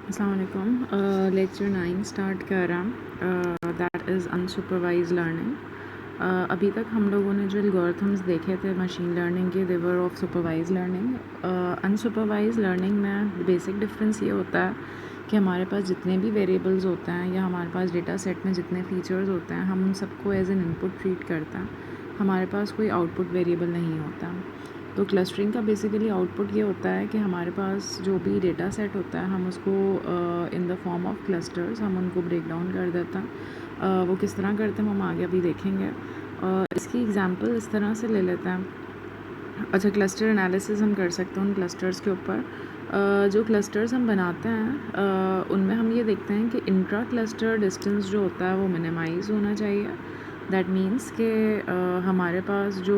अस्सलामुअलैकुम। Lecture 9 start कर रहा हूँ, दैट इज़ अनसुपरवाइज लर्निंग। अभी तक हम लोगों ने जो एल्गोरिथम्स देखे थे मशीन लर्निंग के, they were of supervise learning. Unsupervise learning में बेसिक डिफरेंस ये होता है कि हमारे पास जितने भी वेरिएबल्स होते हैं या हमारे पास डेटा सेट में जितने फीचर्स होते हैं, हम उन सबको एज एन इनपुट ट्रीट करते हैं। हमारे पास कोई आउटपुट वेरिएबल नहीं होता। तो क्लस्टरिंग का बेसिकली आउटपुट ये होता है कि हमारे पास जो भी डेटा सेट होता है, हम उसको in the form of clusters हम उनको ब्रेक डाउन कर देते हैं। वो किस तरह करते हैं हम आगे अभी देखेंगे। इसकी एग्जांपल इस तरह से ले लेते हैं। अच्छा, क्लस्टर एनालिसिस हम कर सकते हैं उन क्लस्टर्स के ऊपर। जो क्लस्टर्स हम बनाते हैं उनमें हम ये देखते हैं कि इंट्रा क्लस्टर डिस्टेंस जो होता है वो मिनिमाइज़ होना चाहिए। दैट मीन्स कि हमारे पास जो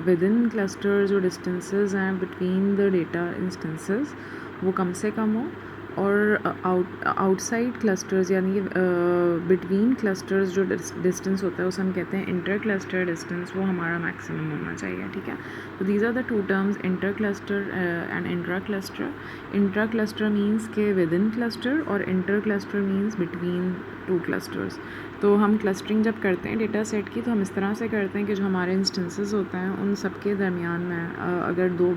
विद इन क्लस्टर जो डिस्टेंसेस हैं बिटवीन द डेटा इंस्टेंसेस वो कम से कम हो, और आउटसाइड क्लस्टर्स यानी बिटवीन क्लस्टर्स जो डिस्टेंस होता है उसे हम कहते हैं इंटर क्लस्टर डिस्टेंस, वो हमारा मैक्सिमम होना चाहिए। ठीक है, तो these are the two terms, inter cluster and intra cluster. Intra cluster means के विद इन क्लस्टर, और inter cluster means between two clusters. तो हम क्लस्टरिंग जब करते हैं डेटा सेट की, तो हम इस तरह से करते हैं कि जो हमारे इंस्टेंसेस होते हैं उन सब के दरमियान में अगर दो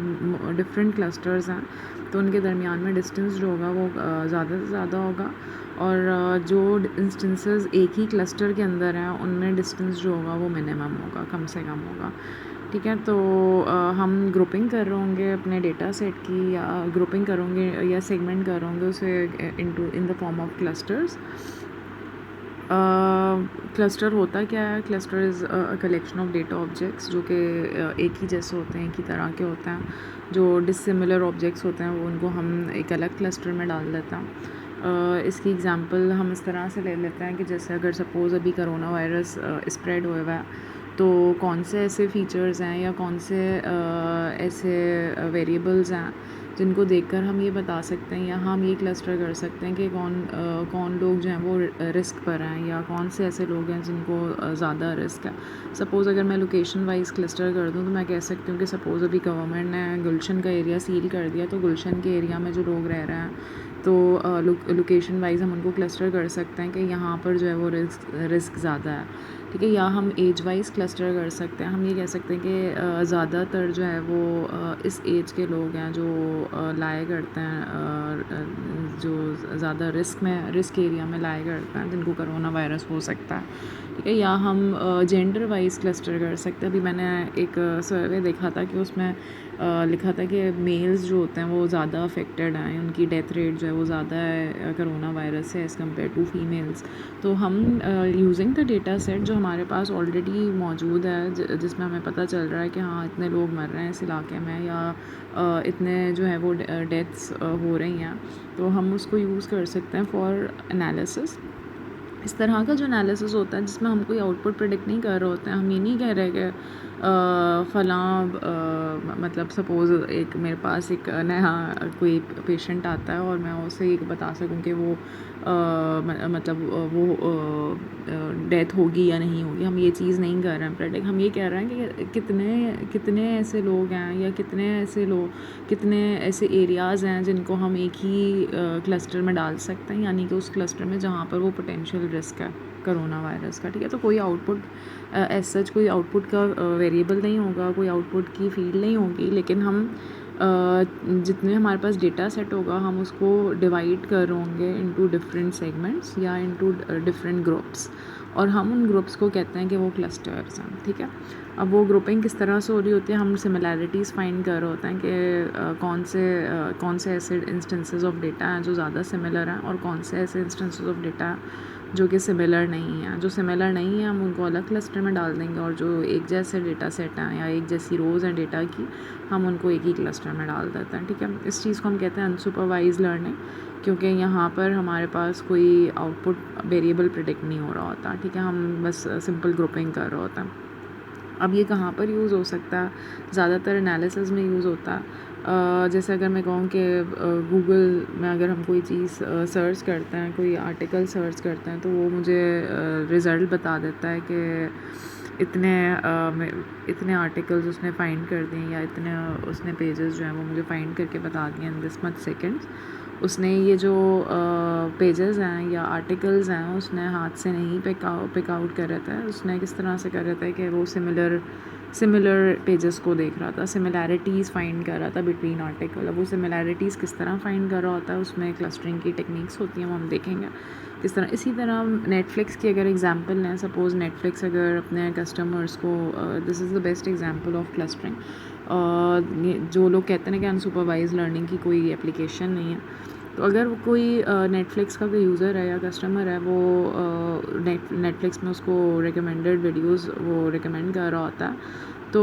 डिफरेंट क्लस्टर्स हैं तो उनके दरमियान में डिस्टेंस जो होगा वो ज़्यादा से ज़्यादा होगा, और जो इंस्टेंसेस एक ही क्लस्टर के अंदर हैं उनमें डिस्टेंस जो होगा वो मिनिमम होगा, कम से कम होगा। ठीक है, तो हम ग्रुपिंग कर रहे होंगे अपने डेटा सेट की, या ग्रुपिंग करोगे या सेगमेंट कर रहे होंगे उसे in the form of clusters. Cluster होता क्या है? Cluster is a collection of data objects जो कि एक ही जैसे होते हैं, एक ही तरह के होते हैं। जो डिसिमिलर ऑब्जेक्ट्स होते हैं वो उनको हम एक अलग क्लस्टर में डाल देते हैं। इसकी एग्जांपल हम इस तरह से ले लेते हैं कि जैसे अगर सपोज़ अभी करोना वायरस स्प्रेड हुआ है, तो कौन से ऐसे फीचर्स हैं या कौन से ऐसे वेरिएबल्स हैं जिनको देखकर हम ये बता सकते हैं या हम ये क्लस्टर कर सकते हैं कि कौन लोग जो हैं वो रिस्क पर हैं, या कौन से ऐसे लोग हैं जिनको ज़्यादा रिस्क है। सपोज़ अगर मैं लोकेशन वाइज क्लस्टर कर दूँ तो मैं कह सकती हूँ कि सपोज़ अभी गवर्नमेंट ने गुलशन का एरिया सील कर दिया, तो गुलशन के एरिया में जो लोग रह रहे हैं तो लोकेशन वाइज हम उनको क्लस्टर कर सकते हैं कि यहाँ पर जो है वो रिस्क ज़्यादा है। ठीक है, या हम एज वाइज क्लस्टर कर सकते हैं। हम ये कह सकते हैं कि ज़्यादातर जो है वो इस एज के लोग हैं जो लाया करते हैं, जो ज़्यादा रिस्क एरिया में लाया करते हैं, जिनको करोना वायरस हो सकता है। ठीक है, या हम जेंडर वाइज क्लस्टर कर सकते हैं। अभी मैंने एक सर्वे देखा था कि उसमें लिखा था कि मेल्स जो होते हैं वो ज़्यादा अफेक्टेड हैं, उनकी डेथ रेट जो है वो ज़्यादा है करोना वायरस से एज़ कम्पेयर टू फीमेल्स। तो हम यूजिंग द डेटा सेट जो हमारे पास ऑलरेडी मौजूद है, जिसमें हमें पता चल रहा है कि हाँ इतने लोग मर रहे हैं इस इलाके में, या इतने जो है वो डेथ्स हो रही हैं, तो हम उसको यूज़ कर सकते हैं फॉर एनालिसिस। इस तरह का जो एनालिसिस होता है जिसमें हम कोई आउटपुट प्रेडिक्ट नहीं कर रहे होते हैं, हम ये नहीं कह रहे कि फ़लाँ मतलब सपोज़ एक मेरे पास एक नया कोई पेशेंट आता है और मैं उसे ये बता सकूं कि वो मतलब वो डेथ होगी या नहीं होगी। हम ये चीज़ नहीं कर रहे हैं प्रेडिक्ट, हम ये कह रहे हैं कि कितने ऐसे लोग हैं या कितने ऐसे एरियाज़ हैं जिनको हम एक ही क्लस्टर में डाल सकते हैं, यानी कि उस क्लस्टर में जहाँ पर वो पोटेंशियल रिस्क है करोना वायरस का। ठीक है, तो कोई आउटपुट एज सच कोई आउटपुट का वेरिएबल नहीं होगा, कोई आउटपुट की फील्ड नहीं होगी, लेकिन हम जितने हमारे पास डेटा सेट होगा हम उसको डिवाइड कर होंगे इनटू डिफरेंट सेगमेंट्स या इनटू डिफरेंट ग्रुप्स, और हम उन ग्रुप्स को कहते हैं कि वो क्लस्टर्स हैं। ठीक है, अब वो ग्रुपिंग किस तरह से हो रही होती है, हम सिमिलैरिटीज़ फाइंड कर रहे होते हैं कि कौन से ऐसे इंस्टेंसेस ऑफ डेटा हैं जो ज़्यादा सिमिलर हैं, और कौन से ऐसे इंस्टेंसेस ऑफ डेटा जो कि सिमिलर नहीं हैं। जो सिमिलर नहीं है हम उनको अलग क्लस्टर में डाल देंगे, और जो एक जैसे डेटा सेट हैं या एक जैसी रोज़ हैं डेटा की, हम उनको एक ही क्लस्टर में डाल देते हैं। ठीक है, इस चीज़ को हम कहते हैं अनसुपरवाइज लर्निंग, क्योंकि यहाँ पर हमारे पास कोई आउटपुट वेरिएबल प्रेडिक्ट नहीं हो रहा होता। ठीक है, हम बस सिंपल ग्रुपिंग कर रहे होते हैं। अब ये कहाँ पर यूज़ हो सकता है? ज़्यादातर एनालिसिस में यूज़ होता है। जैसे अगर मैं कहूँ कि गूगल में अगर हम कोई चीज़ सर्च करते हैं, कोई आर्टिकल सर्च करते हैं, तो वो मुझे रिज़ल्ट बता देता है कि इतने आर्टिकल्स उसने फ़ाइंड कर दिए, या इतने उसने पेजेस जो हैं वो मुझे फ़ाइंड करके बता दिए इन दिस मच सेकेंड्स। उसने ये जो पेजेस हैं या आर्टिकल्स हैं उसने हाथ से नहीं पिक आउट कर रहा था, उसने किस तरह से कर रहा था कि वो सिमिलर पेजेस को देख रहा था, सिमिलैरिटीज़ फाइंड कर रहा था बिटवीन आर्टिकल। अब वो सिमिलैरिटीज़ किस तरह फाइंड कर रहा होता है, उसमें क्लस्टरिंग की टेक्निक्स होती हैं, वो हम देखेंगे किस तरह। इसी तरह नेटफ्लिक्स की अगर एग्जांपल लें, सपोज़ नेटफ्लिक्स अगर अपने कस्टमर्स को, this is the best example of clustering. जो लोग कहते हैं कि अनसुपरवाइज लर्निंग की कोई एप्लीकेशन नहीं है, तो अगर कोई नेटफ्लिक्स का कोई यूज़र है या कस्टमर है, वो नेटफ्लिक्स में उसको रिकमेंडेड वीडियोस वो रिकमेंड कर रहा होता है, तो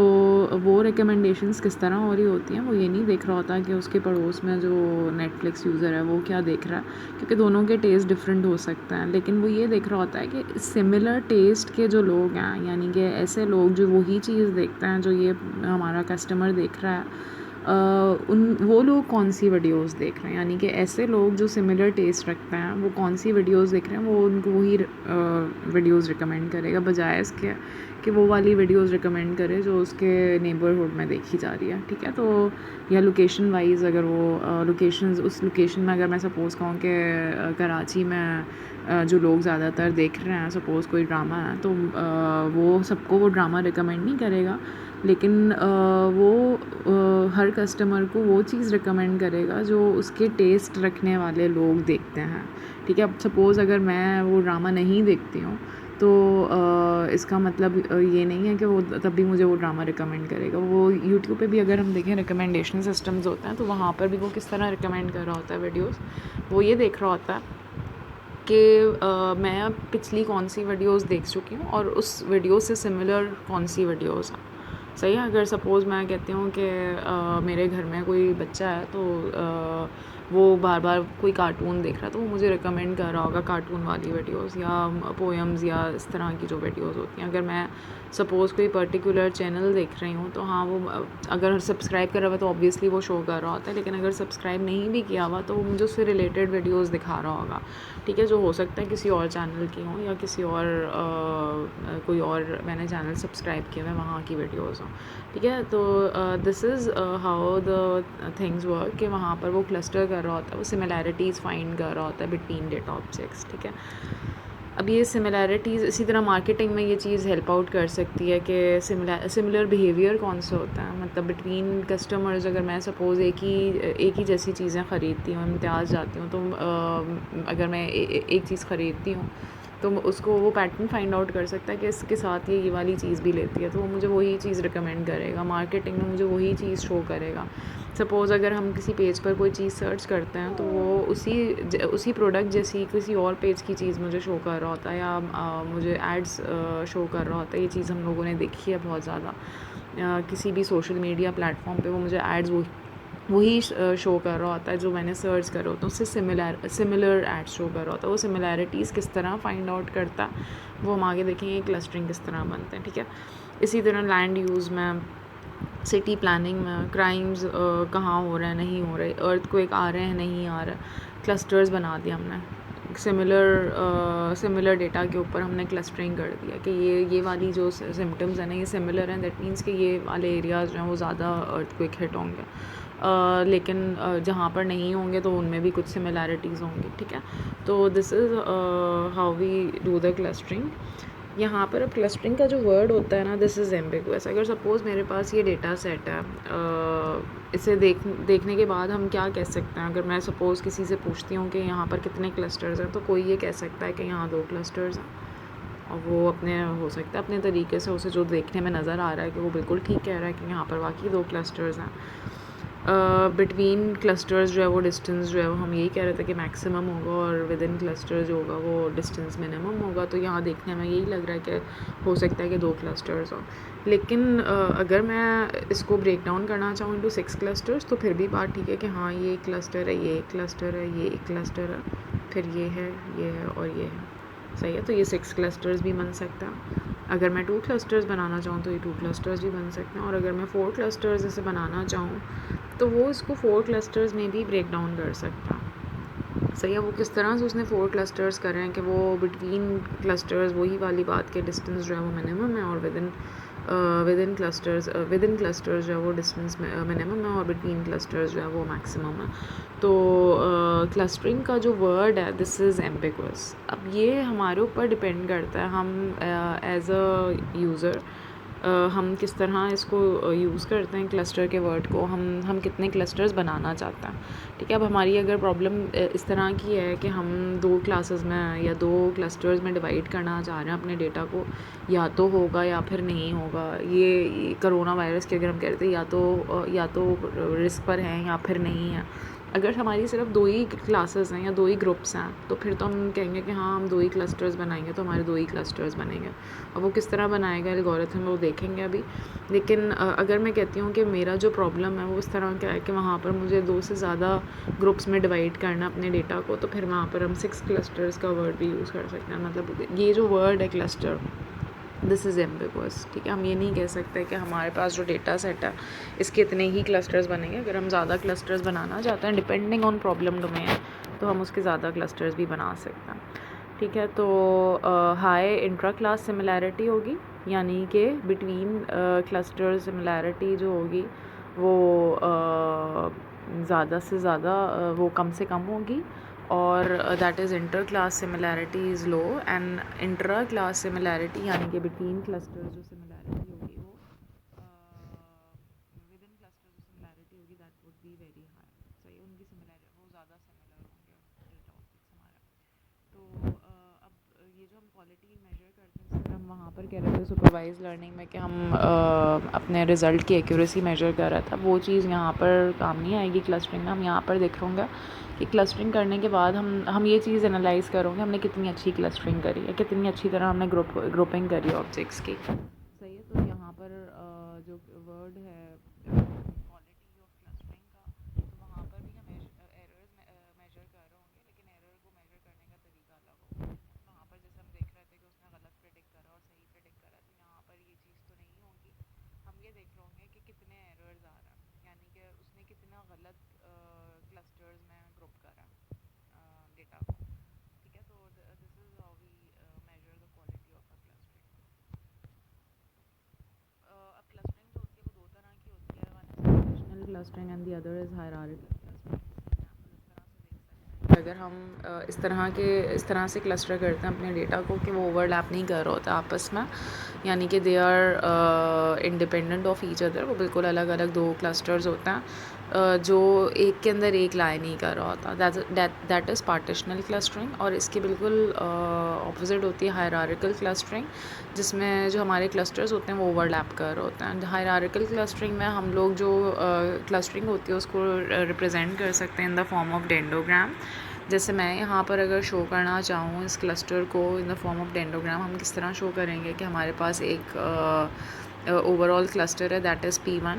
वो रिकमेंडेशंस किस तरह हो रही होती हैं, वो ये नहीं देख रहा होता कि उसके पड़ोस में जो नेटफ्लिक्स यूज़र है वो क्या देख रहा है, क्योंकि दोनों के टेस्ट डिफरेंट हो सकते हैं। लेकिन वो ये देख रहा होता है कि सिमिलर टेस्ट के जो लोग हैं, यानी कि ऐसे लोग जो वही चीज़ देखते हैं जो ये हमारा कस्टमर देख रहा है, वो लोग कौन सी वीडियोस देख रहे हैं, यानी कि ऐसे लोग जो सिमिलर टेस्ट रखते हैं वो कौन सी वीडियोस देख रहे हैं, वो उनको वही वीडियोस रिकमेंड करेगा, बजाय इसके कि वो वाली वीडियोस रिकमेंड करे जो उसके नेबरहुड में देखी जा रही है। ठीक है, तो या लोकेशन वाइज अगर वो उस लोकेशन में अगर मैं सपोज़ कहूँ कि कराची में जो लोग ज़्यादातर देख रहे हैं, सपोज़ कोई ड्रामा है, तो वो सबको वो ड्रामा रिकमेंड नहीं करेगा, लेकिन वो हर कस्टमर को वो चीज़ रिकमेंड करेगा जो उसके टेस्ट रखने वाले लोग देखते हैं। ठीक है, अब सपोज़ अगर मैं वो ड्रामा नहीं देखती हूँ, तो इसका मतलब ये नहीं है कि वो तब भी मुझे वो ड्रामा रिकमेंड करेगा। वो यूट्यूब पे भी अगर हम देखें रिकमेंडेशन सिस्टम्स होते हैं, तो वहाँ पर भी वो किस तरह रिकमेंड कर रहा होता है वीडियोस, वो ये देख रहा होता है कि मैं अब पिछली कौन सी वीडियोस देख चुकी हूँ और उस वीडियो से सिमिलर कौन सी वीडियोस हैं। सही है, अगर सपोज़ मैं कहती हूँ कि मेरे घर में कोई बच्चा है, तो वो बार बार कोई कार्टून देख रहा है, तो वो मुझे रिकमेंड कर रहा होगा कार्टून वाली वीडियोस या पोएम्स या इस तरह की जो वीडियोस होती हैं। अगर मैं सपोज़ कोई पर्टिकुलर चैनल देख रही हूँ, तो हाँ, वो अगर सब्सक्राइब करा हुआ तो ऑब्वियसली वो शो कर रहा होता है, लेकिन अगर सब्सक्राइब नहीं भी किया हुआ तो वो मुझे उससे रिलेटेड वीडियोस दिखा रहा होगा। ठीक है, जो हो सकता है किसी और चैनल की हों या किसी और कोई और मैंने चैनल सब्सक्राइब किया है वहाँ की वीडियोस हों। ठीक है, तो this is how the things work, कि वहाँ पर वो क्लस्टर कर रहा होता है, वो सिमिलैरिटीज़ फाइंड कर रहा होता है बिटवीन डेटा ऑब्जेक्ट्स। ठीक है, अब ये सिमिलैरिटीज़ इसी तरह मार्केटिंग में ये चीज़ हेल्प आउट कर सकती है कि सिमिलर बिहेवियर कौन सा होता है, मतलब बिटवीन कस्टमर्स। अगर मैं सपोज़ एक ही जैसी चीज़ें ख़रीदती हूँ, इम्तियाज़ जाती हूँ, तो अगर मैं एक चीज़ ख़रीदती हूँ, तो उसको वो पैटर्न फाइंड आउट कर सकता है कि इसके साथ ये वाली चीज़ भी लेती है, तो वो मुझे वही चीज़ रिकमेंड करेगा, मार्केटिंग में मुझे वही चीज़ शो करेगा। सपोज़ अगर हम किसी पेज पर कोई चीज़ सर्च करते हैं, तो वो उसी प्रोडक्ट जैसी किसी और पेज की चीज़ मुझे शो कर रहा होता है, या मुझे एड्स शो कर रहा होता है। ये चीज़ हम लोगों ने देखी है बहुत ज़्यादा, किसी भी सोशल मीडिया प्लेटफॉर्म पे वो मुझे एड्स वही शो कर रहा होता है जो मैंने सर्च करा होता है, उससे सिमिलर एड्स शो कर रहा होता है। वो सिमिलैरिटीज़ किस तरह फाइंड आउट करता है, वो हम आगे देखेंगे, क्लस्टरिंग किस तरह बनते हैं। ठीक है, इसी तरह लैंड यूज़ में, सिटी प्लानिंग में, क्राइम्स कहाँ हो रहे हैं, नहीं हो रहे, अर्थक्वेक आ रहे हैं, नहीं आ रहे, क्लस्टर्स बना दिया हमने, सिमिलर डेटा के ऊपर हमने क्लस्टरिंग कर दिया कि ये वाली जो सिम्टम्स हैं ना, ये सिमिलर हैं, दैट मीन्स कि ये वाले एरियाज़ जो हैं वो ज़्यादा अर्थक्वेक हिट होंगे, लेकिन जहाँ पर नहीं होंगे तो उनमें भी कुछ सिमिलैरिटीज़ होंगी। ठीक है, तो this is how we do the clustering. यहाँ पर अब क्लस्टरिंग का जो वर्ड होता है ना, दिस इज़ एम्बिगुअस। अगर सपोज़ मेरे पास ये डेटा सेट है, इसे देखने के बाद हम क्या कह सकते हैं, अगर मैं सपोज़ किसी से पूछती हूँ कि यहाँ पर कितने क्लस्टर्स हैं, तो कोई ये कह सकता है कि यहाँ 2 क्लस्टर्स हैं, और वो अपने हो सकता है अपने तरीके से उसे जो देखने में नज़र आ रहा है कि वो बिल्कुल ठीक कह रहा है कि यहाँ पर वाकई 2 क्लस्टर्स हैं। बिटवीन क्लस्टर्स जो है वो डिस्टेंस जो है वो हम यही कह रहे थे कि मैक्सिमम होगा, और विद इन क्लस्टर जो होगा वो डिस्टेंस मिनिमम होगा। तो यहाँ देखने में यही लग रहा है कि हो सकता है कि 2 क्लस्टर्स हो, लेकिन अगर मैं इसको ब्रेक डाउन करना चाहूँ इंटू 6 क्लस्टर्स, तो फिर भी बात ठीक है कि हाँ, ये एक क्लस्टर है, ये एक क्लस्टर है, ये एक क्लस्टर है, फिर ये है और ये है। सही है, तो ये 6 क्लस्टर्स भी बन सकता है। अगर मैं 2 क्लस्टर्स बनाना चाहूँ तो ये 2 क्लस्टर्स भी बन सकते हैं, और अगर मैं 4 क्लस्टर्स इसे बनाना चाहूँ तो वो इसको 4 क्लस्टर्स में भी ब्रेक डाउन कर सकता है। सही है, वो किस तरह से उसने 4 क्लस्टर्स कर रहे हैं कि वो बिटवीन क्लस्टर्स वही वाली बात के डिस्टेंस जो है वो मिनिमम है, और with in with in clusters जो है वो डिस्टेंस मिनिमम है और बिटवीन क्लस्टर्स जो है वो मैक्सिमम है। तो क्लस्टरिंग का जो वर्ड है दिस इज़ एम्बिगुअस। अब ये हमारे ऊपर डिपेंड करता है हम एज अ यूज़र हम किस तरह इसको यूज़ करते हैं क्लस्टर के वर्ड को, हम कितने क्लस्टर्स बनाना चाहते हैं। ठीक है, अब हमारी अगर प्रॉब्लम इस तरह की है कि हम 2 क्लासेस में या 2 क्लस्टर्स में डिवाइड करना चाह रहे हैं अपने डेटा को, या तो होगा या फिर नहीं होगा। ये कोरोना वायरस की अगर हम कहते हैं या तो रिस्क पर हैं या फिर नहीं है। अगर हमारी सिर्फ 2 ही क्लासेस हैं या 2 ही ग्रुप्स हैं तो फिर तो हम कहेंगे कि हाँ हम 2 ही क्लस्टर्स बनाएंगे, तो हमारे 2 ही क्लस्टर्स बनेंगे। अब वो किस तरह बनाएगा एल्गोरिथम वो देखेंगे अभी। लेकिन अगर मैं कहती हूँ कि मेरा जो प्रॉब्लम है वो इस तरह का है कि वहाँ पर मुझे 2 से ज़्यादा ग्रुप्स में डिवाइड करना अपने डेटा को, तो फिर वहाँ पर हम 6 क्लस्टर्स का वर्ड भी यूज़ कर सकते हैं। मतलब ये जो वर्ड है क्लस्टर दिस इज़ एम्बिगुअस। ठीक है, हम ये नहीं कह सकते कि हमारे पास जो डेटा सेट है इसके इतने ही क्लस्टर्स बनेंगे। अगर हम ज़्यादा क्लस्टर्स बनाना चाहते हैं डिपेंडिंग ऑन प्रॉब्लम डोमेन, तो हम उसके ज़्यादा क्लस्टर्स भी बना सकते हैं। ठीक है, तो हाई इंट्रा क्लास सिमिलैरिटी होगी, यानी कि बिटवीन क्लस्टर सिमिलैरिटी जो होगी वो ज़्यादा से ज़्यादा वो कम से कम होगी, और that is inter class similarity is low, and intra class similarity यानी कि बिटवीन क्लस्टर्स जो सिमिलैरिटी होगी वो विद इन क्लस्टर जो सिमिलैरिटी होगी that would be very high. सही है, उनकी सिमिलैरिटी वो ज़्यादा सिमिलर होंगे डेटा ऑब्जेक्ट्स हमारा। तो अब ये जो हम क्वालिटी मेजर करते हैं, जैसे हम वहाँ पर कह रहे थे सुपरवाइज लर्निंग में कि हम अपने रिज़ल्ट की एक्यूरेसी मेजर कर रहा था, वो चीज़ यहाँ पर काम नहीं आएगी क्लस्टरिंग में। हम यहाँ पर देख होंगे कि क्लस्टरिंग करने के बाद हम ये चीज़ एनालाइज़ करोगे हमने कितनी अच्छी क्लस्टरिंग करी है, कितनी अच्छी तरह हमने ग्रुपिंग करी है ऑब्जेक्ट्स की। सही है, तो यहाँ पर जो वर्ड है क्वालिटी ऑफ क्लस्टरिंग का, तो वहाँ पर भी हम एरर्स मेजर कर रहे होंगे, लेकिन एरर को मेजर करने का तरीका अलग होगा। वहाँ पर जैसे हम देख रहे थे कि उसने गलत प्रेडिक्ट करा और सही प्रेडिक्ट करा, तो यहाँ पर ये चीज़ तो नहीं होगी। हम ये देख रहे होंगे कि कितने एरर्स आ रहा है, यानी कि उसने कितना गलत क्लस्टर्स में ग्रुप करा डेटा को। ठीक है, तो this is how we measure the quality of a clustering. अब क्लस्टरिंग जो होती है वो 2 तरह की होती है, one is conditional clustering and the other is hierarchical clustering. अगर हम इस तरह से क्लस्टर करते हैं अपने डेटा को कि वो ओवरलैप नहीं कर रहा होता आपस में, यानी कि they are independent of each other, वो बिल्कुल अलग अलग 2 क्लस्टर्स होते हैं जो एक के अंदर एक लाई नहीं कर रहा होता, दैट इज़ पार्टिशनल क्लस्टरिंग। और इसकी बिल्कुल ऑपोजिट होती है हायरार्किकल क्लस्टरिंग, जिसमें जो हमारे क्लस्टर्स होते हैं वो ओवरलैप कर रहे होते हैं। हायरार्किकल क्लस्टरिंग में हम लोग जो क्लस्टरिंग होती है उसको रिप्रेजेंट कर सकते हैं in the form of dendrogram. जैसे मैं यहाँ पर अगर शो करना चाहूँ इस क्लस्टर को in the form of dendrogram, हम किस तरह शो करेंगे कि हमारे पास एक ओवरऑल क्लस्टर है दैट इज़ P1,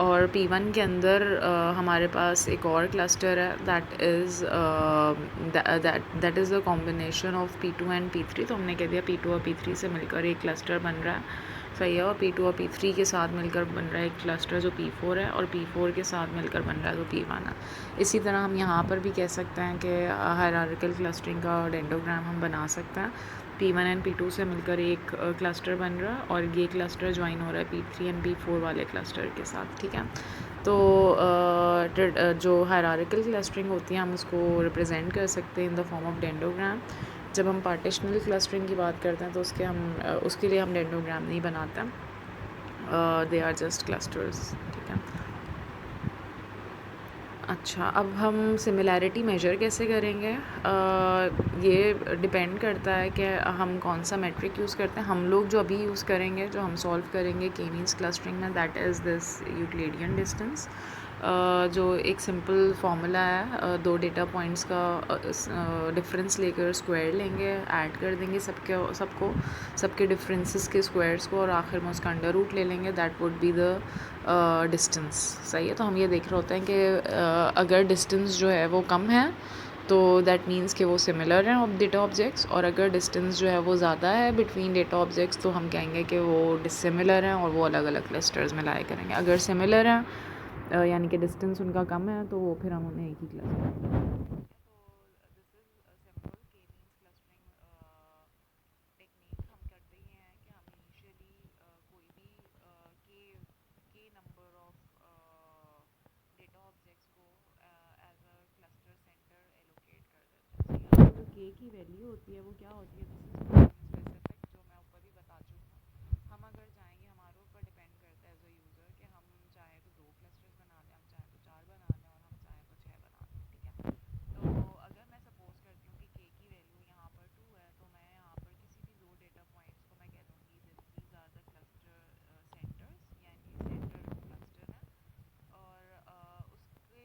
और P1 के अंदर हमारे पास एक और क्लस्टर है that is the combination of P2 and P3। तो हमने कह दिया P2 और P3 से मिलकर एक क्लस्टर बन रहा है। सही है, और P2 और P3 के साथ मिलकर बन रहा है एक क्लस्टर जो P4 है, और P4 के साथ मिलकर बन रहा है जो P1 है। इसी तरह हम यहाँ पर भी कह सकते हैं कि हायरार्किकल क्लस्टरिंग का डेंडोग्राम हम बना सकते हैं। P1 एंड P2 से मिलकर एक क्लस्टर बन रहा है, और ये क्लस्टर ज्वाइन हो रहा है P3 एंड P4 वाले क्लस्टर के साथ। ठीक है, तो जो हायरार्किकल क्लस्टरिंग होती है हम उसको रिप्रेजेंट कर सकते हैं in the form of dendrogram. जब हम पार्टिशनल क्लस्टरिंग की बात करते हैं तो उसके लिए हम डेंडोग्राम नहीं बनाते, दे आर जस्ट क्लस्टर्स। ठीक है, अच्छा, अब हम सिमिलैरिटी मेजर कैसे करेंगे? ये डिपेंड करता है कि हम कौन सा मेट्रिक यूज़ करते हैं। हम लोग जो अभी यूज़ करेंगे, जो हम सॉल्व करेंगे के मीन्स क्लस्टरिंग में, that is this Euclidean distance, जो एक सिंपल फार्मूला है। 2 डेटा पॉइंट्स का डिफरेंस लेकर स्क्वायर लेंगे, ऐड कर देंगे सबके डिफरेंसेस के स्क्वायर्स को, और आखिर में उसका अंडर रूट ले लेंगे, that would be the distance. सही है, तो हम ये देख रहे होते हैं कि अगर डिस्टेंस जो है वो कम है तो दैट मीन्स कि वो सिमिलर हैं डेटा ऑब्जेक्ट्स, और अगर डिस्टेंस जो है वो ज़्यादा है बिटवीन डेटा ऑब्जेक्ट्स तो हम कहेंगे कि वो डिसिमिलर हैं और वो अलग अलग क्लस्टर्स में लाया करेंगे। अगर सिमिलर हैं यानी कि डिस्टेंस उनका कम है तो वो फिर हम उन्हें एक ही क्लस्टर। टेक्निक हम करते ये हैं कि हम इनिशियली कोई भी की वैल्यू होती है वो क्या होती है, दिस इज स्पेसिफिक, जो मैं ऊपर भी बता चुकी हूँ। हम अगर चाहेंगे, हमारे ऊपर डिपेंड करता है एज अ यूज़र कि हम चाहे तो 2 क्लस्टर्स बना लें, हम चाहे तो 4 बना लें, और हम चाहे तो 6 बना लें, ठीक है। तो अगर मैं सपोज करती हूँ कि के की वैल्यू यहाँ पर 2 है, तो मैं यहाँ पर किसी भी 2 डेटा पॉइंट्स को मैं कह दूँगी these are the cluster centres, यानी सेंटर क्लस्टर है। और उसके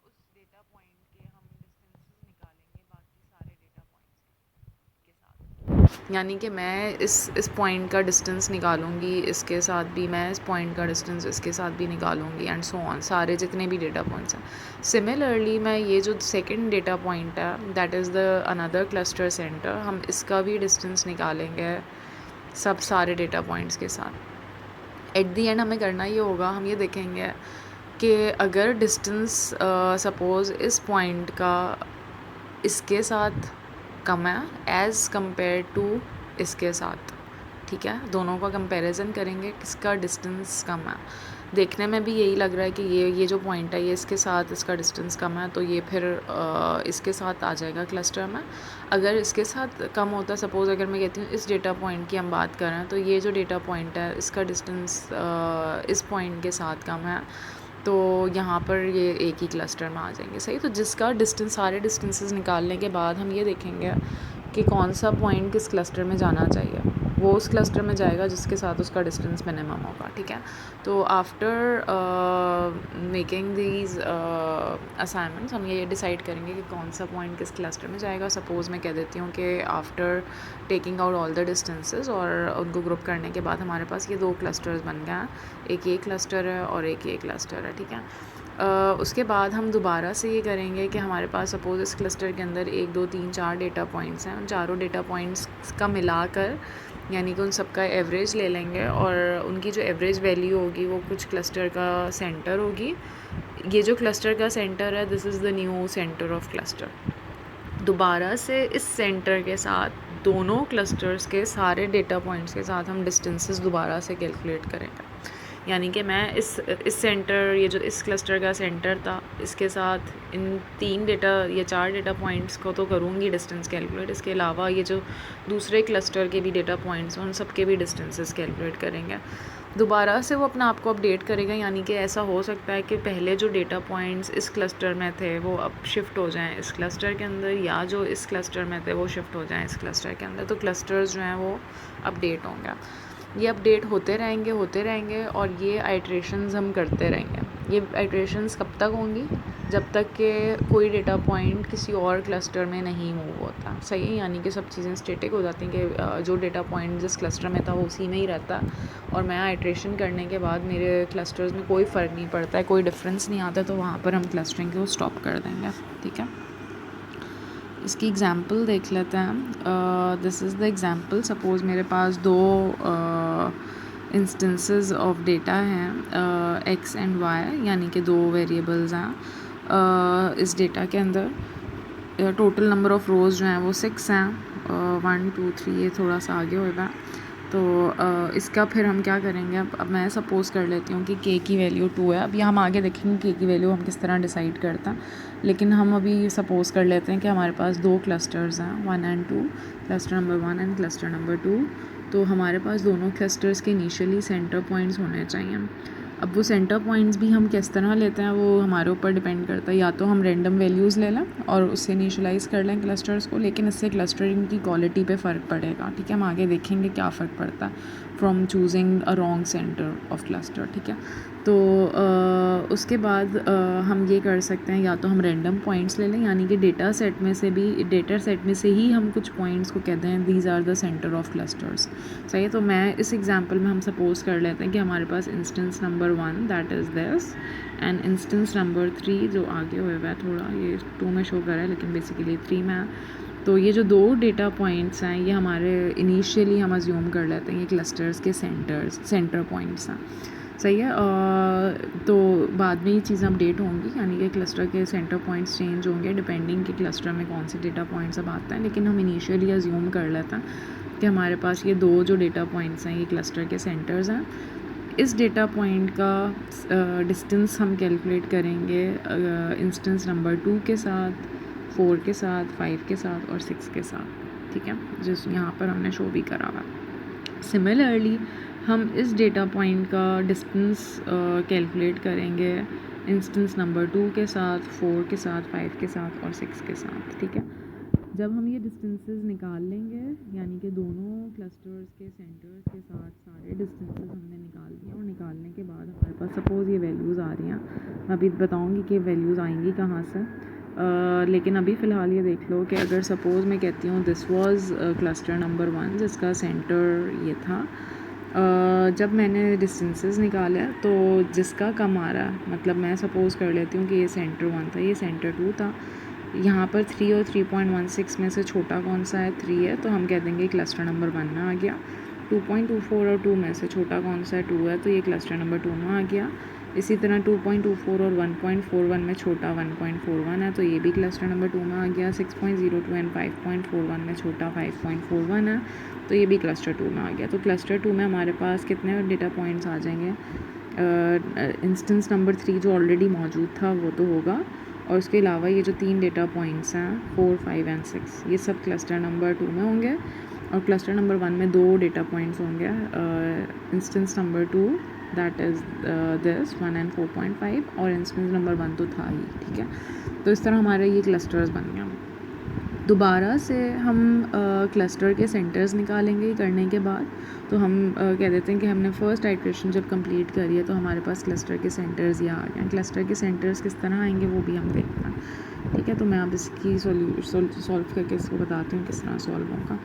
उस डेटा पॉइंट के हम डिस्टेंसेस निकालेंगे बाकी सारे डेटा पॉइंट्स के साथ, यानी कि मैं इस पॉइंट का डिस्टेंस निकालूंगी इसके साथ भी, मैं इस पॉइंट का डिस्टेंस इसके साथ भी निकालूंगी, एंड सो ऑन, सारे जितने भी डेटा पॉइंट्स हैं। सिमिलरली मैं ये जो सेकंड डेटा पॉइंट है that is the another cluster centre, हम इसका भी डिस्टेंस निकालेंगे सब सारे डेटा पॉइंट्स के साथ। एट दी एंड हमें करना ये होगा, हम ये देखेंगे कि अगर डिस्टेंस सपोज़ इस पॉइंट का इसके साथ कम है एज़ कंपेयर टू इसके साथ, ठीक है, दोनों का कंपैरिजन करेंगे किसका डिस्टेंस कम है। देखने में भी यही लग रहा है कि ये जो पॉइंट है ये इसके साथ इसका डिस्टेंस कम है, तो ये फिर इसके साथ आ जाएगा क्लस्टर में। अगर इसके साथ कम होता है, सपोज़ अगर मैं कहती हूँ इस डेटा पॉइंट की हम बात कर रहे हैं, तो ये जो डेटा पॉइंट है इसका डिस्टेंस इस पॉइंट के साथ कम है, तो यहाँ पर ये एक ही क्लस्टर में आ जाएंगे, सही। तो जिसका डिस्टेंस, सारे डिस्टेंसेस निकालने के बाद हम ये देखेंगे कि कौन सा पॉइंट किस क्लस्टर में जाना चाहिए, वो उस क्लस्टर में जाएगा जिसके साथ उसका डिस्टेंस मिनिमम होगा, ठीक है। तो आफ्टर मेकिंग दीज असाइनमेंट्स हम ये डिसाइड करेंगे कि कौन सा पॉइंट किस क्लस्टर में जाएगा। सपोज़ मैं कह देती हूँ कि after taking out all the distances और उनको ग्रुप करने के बाद हमारे पास ये 2 क्लस्टर्स बन गए हैं, एक ये क्लस्टर है और एक ये क्लस्टर है, ठीक है। उसके बाद हम दोबारा से ये करेंगे कि हमारे पास सपोज़ इस क्लस्टर के अंदर 1 2 3 4 डेटा पॉइंट्स हैं, उन चारों डेटा पॉइंट्स का मिलाकर यानी कि उन सब का एवरेज ले लेंगे, और उनकी जो एवरेज वैल्यू होगी वो कुछ क्लस्टर का सेंटर होगी। ये जो क्लस्टर का सेंटर है this is the new centre of cluster. दोबारा से इस सेंटर के साथ दोनों क्लस्टर्स के सारे डेटा पॉइंट्स के साथ हम डिस्टेंसेस दोबारा से कैलकुलेट करेंगे, यानी कि मैं इस सेंटर, ये जो इस क्लस्टर का सेंटर था, इसके साथ इन 3 डेटा या 4 डेटा पॉइंट्स को तो करूँगी डिस्टेंस कैलकुलेट, इसके अलावा ये जो दूसरे क्लस्टर के भी डेटा पॉइंट्स हैं उन सब के भी डिस्टेंसेस कैलकुलेट करेंगे। दोबारा से वो अपना आप को अपडेट करेगा, यानी कि ऐसा हो सकता है कि पहले जो डेटा पॉइंट्स इस क्लस्टर में थे वो अब शिफ्ट हो जाएं इस क्लस्टर के अंदर, या जो इस क्लस्टर में थे वो शिफ्ट हो जाएं इस क्लस्टर के अंदर। तो क्लस्टर्स जो हैं वो अपडेट होंगे, ये अपडेट होते रहेंगे और ये आइट्रेशंस हम करते रहेंगे। ये आइट्रेशंस कब तक होंगी, जब तक कि कोई डेटा पॉइंट किसी और क्लस्टर में नहीं मूव होता, सही है, यानी कि सब चीज़ें स्टेटिक हो जाती हैं कि जो डेटा पॉइंट जिस क्लस्टर में था वो उसी में ही रहता, और मैं आइट्रेशन करने के बाद मेरे क्लस्टर्स में कोई फ़र्क नहीं पड़ता है, कोई डिफरेंस नहीं आता, तो वहाँ पर हम क्लस्टरिंग को स्टॉप कर देंगे, ठीक है। इसकी एग्ज़ाम्पल देख लेते हैं। This is the example, suppose मेरे पास 2 इंस्टेंसेस ऑफ डेटा हैं, एक्स एंड वाई, यानी कि 2 वेरिएबल्स हैं इस डेटा के अंदर। टोटल नंबर ऑफ़ रोज़ जो हैं वो 6 हैं, 1 2 3, ये थोड़ा सा आगे होगा। तो इसका फिर हम क्या करेंगे, अब मैं सपोज़ कर लेती हूँ कि के की वैल्यू 2 है। अभी हम आगे देखेंगे के की वैल्यू हम किस तरह डिसाइड करते हैं, लेकिन हम अभी सपोज़ कर लेते हैं कि हमारे पास 2 क्लस्टर्स हैं, 1 and 2, cluster number 1 and cluster number 2। तो हमारे पास दोनों क्लस्टर्स के इनिशियली सेंटर पॉइंट्स होने चाहिए। अब वो सेंटर पॉइंट्स भी हम किस तरह लेते हैं वो हमारे ऊपर डिपेंड करता है, या तो हम रैंडम वैल्यूज़ ले लें और उससे इनिशियलाइज़ कर लें क्लस्टर्स को, लेकिन इससे क्लस्टरिंग की क्वालिटी पे फ़र्क पड़ेगा, ठीक है। हम आगे देखेंगे क्या फ़र्क पड़ता है from choosing a wrong centre of cluster, ठीक है। तो उसके बाद हम ये कर सकते हैं, या तो हम रैंडम पॉइंट्स ले लें, यानी कि डेटा सेट में से ही हम कुछ पॉइंट्स को कहते हैं these are the centre of clusters, सही है। तो मैं इस एग्जांपल में हम सपोज़ कर लेते हैं कि हमारे पास instance number 1 that is this, and instance number 3 जो आगे हुआ है, थोड़ा ये 2 में शो कर रहा है लेकिन बेसिकली 3 में है। तो ये जो 2 डेटा पॉइंट्स हैं ये हमारे इनिशियली हम अज्यूम कर लेते हैं ये क्लस्टर्स के सेंटर पॉइंट्स हैं, सही है। तो बाद में ये चीज़ें अपडेट होंगी, यानी कि क्लस्टर के सेंटर पॉइंट्स चेंज होंगे डिपेंडिंग कि क्लस्टर में कौन से डेटा पॉइंट्स अब आते हैं, लेकिन हम इनिशियली अज्यूम कर लेते हैं कि हमारे पास ये 2 जो डेटा पॉइंट्स हैं ये क्लस्टर के सेंटर्स हैं। इस डेटा पॉइंट का डिस्टेंस हम कैलकुलेट करेंगे इंस्टेंस नंबर 2 के साथ, 4 के साथ, 5 के साथ और 6 के साथ, ठीक है, जिस यहाँ पर हमने शो भी करा हुआ। सिमिलरली हम इस डेटा पॉइंट का डिस्टेंस कैलकुलेट करेंगे इंस्टेंस नंबर 2 के साथ, 4 के साथ, 5 के साथ और 6 के साथ, ठीक है। जब हम ये डिस्टेंसेस निकाल लेंगे, यानी कि दोनों क्लस्टर्स के सेंटर्स के साथ सारे डिस्टेंसेस हमने निकाल दिए, और निकालने के बाद हमारे पास सपोज़ ये वैल्यूज़ आ रही हैं, मैं अभी बताऊंगी कि वैल्यूज़ आएंगी कहाँ से। लेकिन अभी फ़िलहाल ये देख लो कि अगर सपोज़ मैं कहती हूँ दिस वाज क्लस्टर नंबर 1 जिसका सेंटर ये था, जब मैंने डिस्टेंसेस निकाला तो जिसका कम आ रहा है, मतलब मैं सपोज़ कर लेती हूँ कि ये सेंटर 1 था, ये सेंटर 2 था, यहाँ पर 3 और 3.16 में से छोटा कौन सा है, 3 है, तो हम कह देंगे क्लस्टर नंबर 1 में आ गया। 2.24 और 2 में से छोटा कौन सा है, 2 है, तो ये क्लस्टर नंबर 2 में आ गया। इसी तरह 2.24 और 1.41 में छोटा 1.41 है, तो ये भी क्लस्टर नंबर 2 में आ गया। 6.02 एंड 5.41 में छोटा 5.41 है, तो ये भी क्लस्टर 2 में आ गया। तो क्लस्टर 2 में हमारे पास कितने डेटा पॉइंट्स आ जाएंगे, इंस्टेंस नंबर 3 जो ऑलरेडी मौजूद था वो तो होगा, और उसके अलावा ये जो 3 डेटा पॉइंट्स हैं 4, 5 एंड 6, ये सब क्लस्टर नंबर 2 में होंगे। और क्लस्टर नंबर 1 में 2 डेटा पॉइंट्स होंगे, instance number 2 that is this 1 and 4.5, और इंस्टेंस नंबर 1 तो था ही, ठीक है। तो इस तरह हमारे ये क्लस्टर्स बन गए। दोबारा से हम क्लस्टर के सेंटर्स निकालेंगे करने के बाद, तो हम कह देते हैं कि हमने फ़र्स्ट आइट्रेशन जब कंप्लीट करी है तो हमारे पास क्लस्टर के सेंटर्स ये आ गए हैं। क्लस्टर के सेंटर्स किस तरह आएंगे वो भी हम देखते हैं, ठीक है। तो मैं अब इसकी सॉल्व करके इसको बताती हूँ किस तरह सॉल्व होगा।